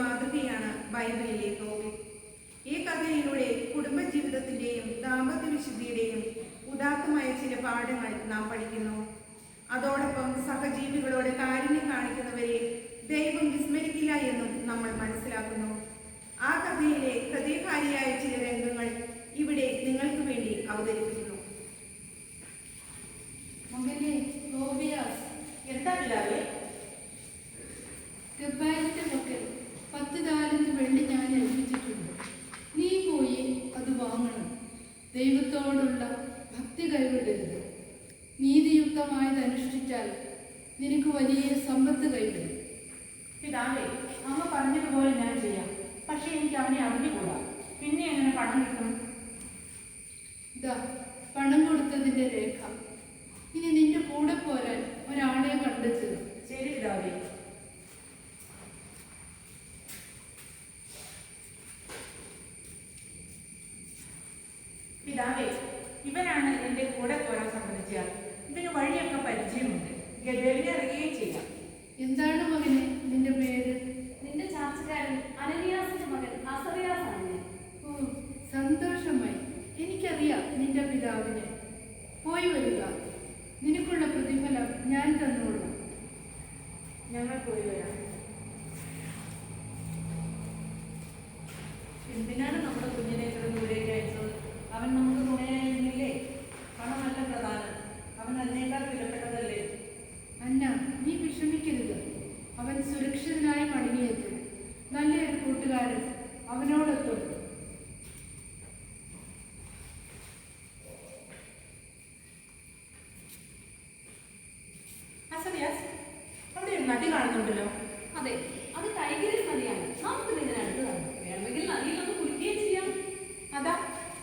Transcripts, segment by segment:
മാതൃകയാണ് ബൈബിളിലെ തോബിത്ത്. ഈ കഥയിലൂടെ കുടുംബജീവിതത്തിന്റെയും ദാമ്പത്യ വിശുദ്ധിയുടെയും ഉദാത്തമായ ചില പാഠങ്ങൾ നാം പഠിക്കുന്നു. അതോടൊപ്പം സഹജീവികളോട് കാരുണ്യം കാണിക്കുന്നവരെ ദൈവം വിസ്മരിക്കില്ല എന്നും നമ്മൾ മനസ്സിലാക്കുന്നു. ആ കഥയിലെ ഹൃദയകാരിയായ ചില രംഗങ്ങൾ ഇവിടെ നിങ്ങൾക്ക് വേണ്ടി അവതരിപ്പിക്കുന്നു. ഗബ്ബാലിന്റെ മക്കൾ 10 താലന്ത് വെള്ളി ഞാൻ ഏൽപ്പിച്ചിട്ടുണ്ട്. നീ പോയി അത് വാങ്ങണം. ദൈവത്തോടുള്ള ഭക്തി കൈവിടരുത്. നീതിയുക്തമായത് അനുഷ്ഠിച്ചാൽ നിനക്ക് വലിയ സമ്പത്ത് കൈവിടും. പിതാവേ, അമ്മ പറഞ്ഞതുപോലെ ഞാൻ ചെയ്യാം. പക്ഷെ എനിക്ക് അവനെ അറിഞ്ഞുകൂടാ. പിന്നെ എങ്ങനെ പണം കിട്ടും? ഇതാ പണം കൊടുത്തതിന്റെ രേഖ. ഇനി നിന്റെ കൂടെ പോരാൻ ഒരാളെ കണ്ടെത്തുക. ശരി പിതാവേ. പിതാവേ, ഇവനാണ് എന്റെ കൂടെ പോരാൻ സംബന്ധിച്ചാൽ. ഇവന് വഴിയൊക്കെ പരിചയമുണ്ട്. ഗബ്ബേലിനെ അറിയുകയും ചെയ്യാം. എന്താണ് മകനെ നിന്റെ പേര്? നിന്റെ ചാർച്ചക്കാരൻ അനനിയാസിന്റെ മകൻ അസറിയാസ് ആണ്. ഓ, സന്തോഷമായി. എനിക്കറിയാം നിന്റെ പിതാവിനെ. പോയി വരിക. നിനക്കുള്ള പ്രതിഫലം ഞാൻ തന്നോളാം. ഞങ്ങൾ പോയി വരാം. എന്തിനാണ് നമ്മുടെ കുഞ്ഞിനെ ദൂരേക്ക് അയച്ചത്? അവൻ നമുക്ക് തുണയായിരുന്നില്ലേ? പണമല്ല പ്രധാനം, അവൻ അതിനേക്കാൾ വിലപ്പെട്ടതല്ലേ? അന്ന, നീ വിഷമിക്കരുത്. അവൻ സുരക്ഷിതനായി മടങ്ങിയെത്തും. നല്ലൊരു കൂട്ടുകാരൻ അവനോടൊത്തും. അവിടെ ഒരു നദി കാണുന്നുണ്ടല്ലോ. അതെ, അത് ടൈഗ്രിസ് നദിയാണ്. നമുക്ക് ഇതിന് അടുത്തതാണ്. വേണമെങ്കിൽ നദിയിലൊന്ന് കുളിക്കുകയും ചെയ്യാം. അതാ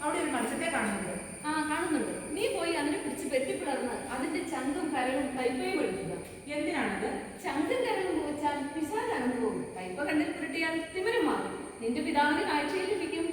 അവിടെ ഒരു മത്സ്യത്തെ കാണുന്നുണ്ട്. ആ, കാണുന്നുണ്ട്. നീ പോയി അതിനെ പിടിച്ച് വെട്ടിപ്പിളർന്ന് അതിന്റെ ചങ്കും കരളും കൈപ്പയും എടുക്കുക. എന്തിനാണത്? ചങ്കും കരളും പോയിച്ചാൽ പിശാചാണെന്ന് പോകും. കൈപ്പ കണ്ണിൽ പുരട്ടിയാൽ തിമിരം മാറും. നിന്റെ പിതാവിന് കാഴ്ചയിൽ ലഭിക്കും.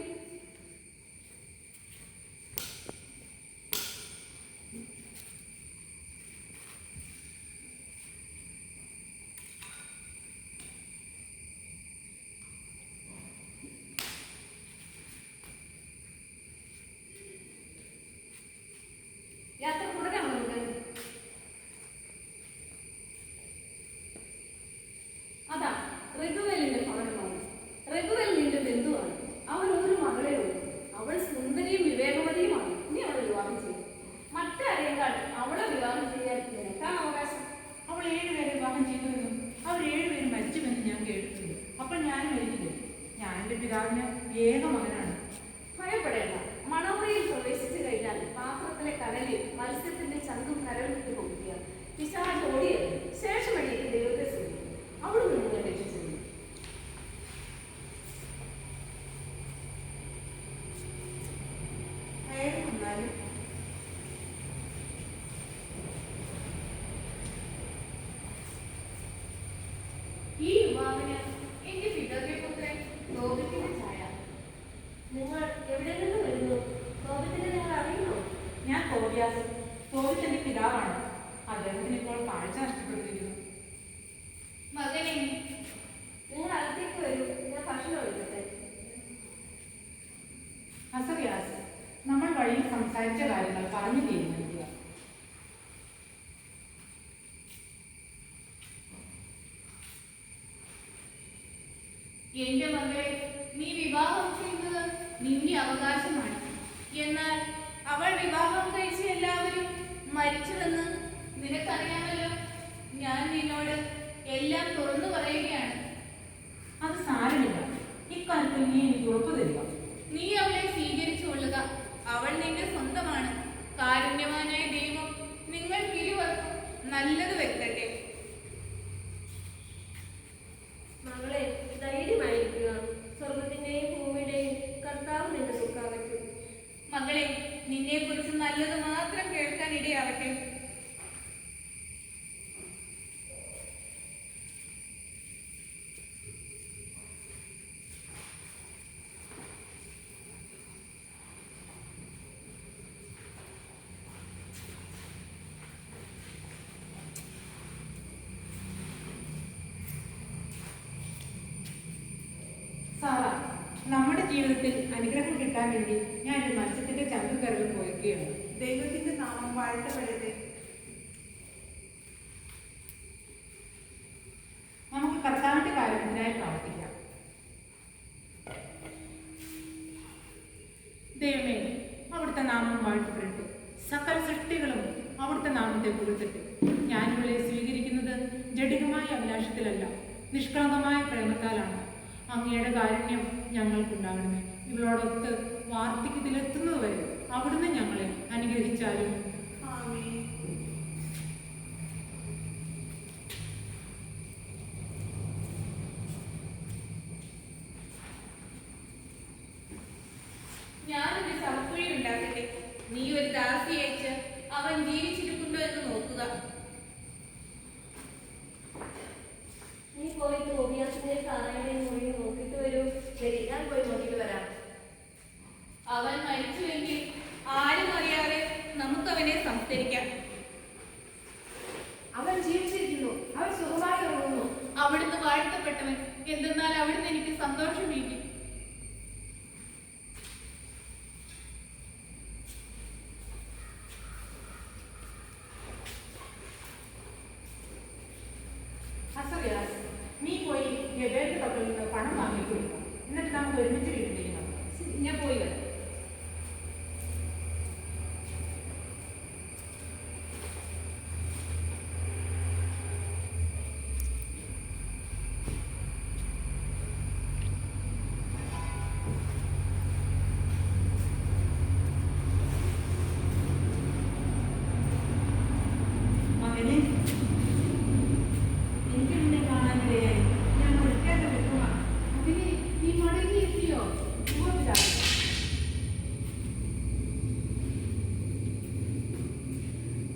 യാത്ര തുടരാം നമുക്ക്. അതാ റഘുവേലിന്റെ ഭവനമാണ്. റഘുവേൽ നിന്റെ ബന്ധുവാണ്. അവൻ ഒരു മകളെ ഉള്ളൂ. അവൾ സുന്ദരിയും വിവേകവതിയുമാണ്. നീ അവളെ വിവാഹം ചെയ്യും. മറ്റാരേക്കാൾ അവളെ വിവാഹം ചെയ്യാൻ നിനക്കാണ് അവകാശം. അവൾ 7 പേരെ വിവാഹം ചെയ്തുവെന്നും അവർ 7 പേര് മരിച്ചുവെന്ന് ഞാൻ കേട്ടിട്ടുണ്ട്. അപ്പോൾ ഞാൻ മരിക്കില്ലേ? ഞാൻ എൻ്റെ പിതാവിന് ഏക മകനാണ്. ഭയപ്പെടേണ്ട. മണമുറിയിൽ പ്രവേശിച്ചു കഴിഞ്ഞാൽ പാത്രത്തിലെ കടലിൽ മത്സ്യത്തിന്റെ ചങ്കും കരളും വിട്ടു പോകുക. പിശാച് ഓടിയത് ശേഷം എണീറ്റ് ദൈവത്തെ സ്തുതിക്കും. അവിടുന്ന് നിങ്ങൾ രക്ഷിച്ചു. ഈ യുവാവിന് എന്റെ പിതാവിനെപുത്രൻ ലോകത്തിന്റെ ഛായ. നിങ്ങൾ എവിടെ നിന്ന് വരുന്നു? ലോകത്തിനെ നിങ്ങൾ അറിയുമോ? ഞാൻ തോബിയാസ്. തോബിത്തിന്റെ പിതാവാണ്. അദ്ദേഹത്തിന് ഇപ്പോൾ കാഴ്ച നഷ്ടപ്പെട്ടിരിക്കുന്നു. മകനെ, നിങ്ങൾ അകത്തേക്ക് വരൂ. ഞാൻ ഭക്ഷണം എടുക്കട്ടെ. അസറിയാസ്, നമ്മൾ വഴിയിൽ സംസാരിച്ച കാര്യങ്ങൾ പറഞ്ഞു തീരുമാനിക്കുക. എന്റെ മകളെ, നീ വിവാഹം ചെയ്യുന്നത് നിന്റെ അവകാശമാണ്. എന്നാൽ അവൾ വിവാഹം കഴിച്ച എല്ലാവരും മരിച്ചുവെന്ന് നിനക്കറിയാമല്ലോ. ഞാൻ നിന്നോട് എല്ലാം തുറന്നു പറയുകയാണ്. അത് സാരമില്ല. ഇക്കാര്യത്തിൽ നീ എനിക്ക് ഉറപ്പു തരിക. നീ അവളെ സ്വീകരിച്ചു കൊള്ളുക. അവൾ നിന്റെ സ്വന്തമാണ്. കാരുണ്യവാനായ ദൈവം നിങ്ങൾക്കിരുവർക്കും നല്ലത് വരുത്തട്ടെ. മകളെ, ധൈര്യമായിരിക്കുക. സ്വർഗത്തിന്റെയും ഭൂമിയുടെയും കർത്താവ് നിന്റെ ദുഃഖാവയ്ക്കും. മകളെ, നിന്നെ കുറിച്ച് നല്ലത് മാത്രം കേൾക്കാൻ ഇടയാവട്ടെ. നമ്മുടെ ജീവിതത്തിൽ അനുഗ്രഹം കിട്ടാൻ വേണ്ടി ഞാൻ ഒരു മത്സ്യത്തിന്റെ ചങ്ക് കരകൾ പോയിരിക്കുകയാണ്. ദൈവത്തിന്റെ നാമം വാഴ്ത്തപ്പെടട്ടെ. നമുക്ക് കർത്താവിന്റെ കാര്യത്തിനായി പ്രാർത്ഥിക്കാം. ദൈവമേ, അവിടുത്തെ നാമം വാഴ്ത്തപ്പെടട്ടെ. സകല സൃഷ്ടികളും അവിടുത്തെ നാമത്തെ പുകഴ്ത്തട്ടെ. ഞാനിവളെ സ്വീകരിക്കുന്നത് ജഡികമായ അഭിലാഷത്തിലല്ല, നിഷ്കളങ്കമായ പ്രേമത്താലാണ്. അങ്ങയുടെ കാരുണ്യം ഞങ്ങൾക്കുണ്ടാകണമേ. ഇവളോടൊത്ത് വാർദ്ധക്യത്തിലെത്തുന്നതുവരെ അവിടുന്ന് ഞങ്ങളെ അനുഗ്രഹിച്ചാലും. ആമേൻ. ഞാനൊരു ശവക്കുഴി ഉണ്ടാക്കട്ടെ. നീ ഒരു ദാസി അയച്ച് അവൻ ജീവിച്ചിരിപ്പുണ്ടോ എന്ന് നോക്കുക. നീ പോയി തോബിയാസിന്റെ സാറയുടെയും മുറി നോക്കിയിട്ട് വരൂ. ശരി, ഞാൻ പോയി നോക്കിയിട്ട് വരാം. അവൻ മരിച്ചുവെങ്കിൽ ആരും അറിയാതെ നമുക്കവനെ സംസ്കരിക്കാം. അവൻ ജീവിച്ചിരിക്കുന്നു, അവൻ സുഖമായി ഉറങ്ങുന്നു. അവിടുന്ന് വാഴ്ത്തപ്പെട്ടവൻ, എന്തെന്നാൽ അവിടുന്ന് എനിക്ക് സന്തോഷമേകി. അസറിയാസ്, നീ പോയി ഗബേലിന്റെ പക്കൽ നിന്ന് പണം വാങ്ങിക്കൊടുക്കണം. എന്നിട്ട് നമുക്ക് ഒരുമിച്ച് വീട്ടിലേക്ക് നോക്കാം. ഞാൻ പോയി വരാം. മകനെ, എനിക്ക് നിന്നെ കാണാനിടയായി. ഞാൻ വിളിക്കാതെ വെക്കുക. അതിന് നീ മടങ്ങിയെത്തിയോ?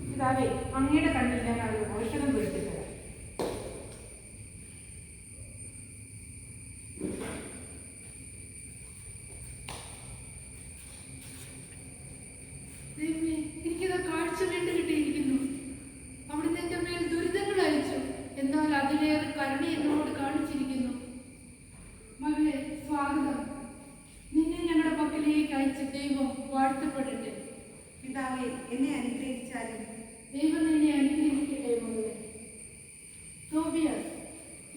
പിതാവേ, അങ്ങയുടെ കണ്ണിൽ ഞാൻ ഒരു ഔഷധം പൊരുത്തിത്തരാം. ദൈവമേ, എനിക്കിതാ കാഴ്ച വീണ്ടു കിട്ടിയിരിക്കുന്നു. അവിടുന്ന് എന്റെ മേൽ ദുരിതങ്ങൾ അയച്ചു, എന്നാൽ അതിലേറെ കരുണ എന്നോട് കാണിച്ചിരിക്കുന്നു. മകളെ, സ്വാഗതം. നിന്നെ ഞങ്ങളുടെ പക്കലേക്ക് അയച്ച ദൈവം വാഴ്ത്തപ്പെടട്ടെ. പിതാവേ, എന്നെ അനുഗ്രഹിച്ചാലും. ദൈവം നിന്നെ അനുഗ്രഹിക്കട്ടെ മകളെ. തോബിയാസ്,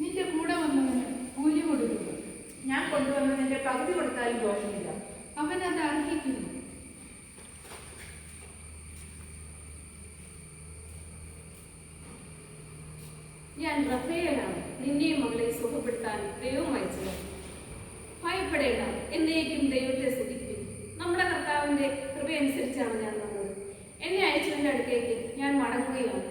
നിന്റെ കൂടെ വന്നവന് കൂലി കൊടുക്കുക. ഞാൻ കൊണ്ടുവന്നതിന്റെ പകുതി കൊടുത്താലും ദോഷമില്ല. അവൻ അത് അർഹിക്കുന്നു. ഞാൻ റഫേലാണ്, നിന്നെയും മകളെ സുഖപ്പെടുത്താൻ ദൈവം അയച്ചത്. ഭയപ്പെടേണ്ട, എന്നേക്കും ദൈവത്തെ സ്തുതിക്കും. നമ്മുടെ കർത്താവിന്റെ കൃപയനുസരിച്ചാണ് ഞാൻ വന്നത്. എന്നെ അയച്ചതിന്റെ അടുത്തേക്ക് ഞാൻ മടങ്ങുകയാണ്.